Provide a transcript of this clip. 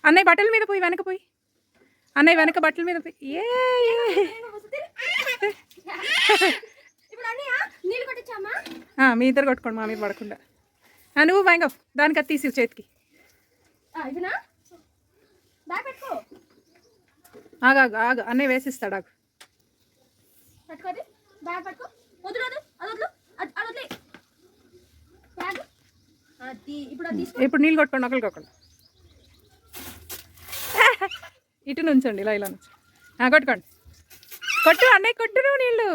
అన్నయ్య బట్టల మీద పోయి వెనక పోయి, అన్నయ్య వెనక బట్టల మీద పోయి. ఏ మీ ఇద్దరు కొట్టుకోండి, మా మీద పడకుండా. నువ్వు భయంగా దానికి అది తీసి చేతికి. ఆగా ఆగు, అన్నయ్య వేసిస్తాడు. ఆగు. ఇప్పుడు నీళ్ళు కొట్టుకోండి, ఒకరికి కొట్టుకోండి. ఇటు నుంచండి, ఇలా ఇలా నుంచి కొట్టుకోండి. కొట్టు అన్నయ్య, కొట్టు నువ్వు నీళ్ళు.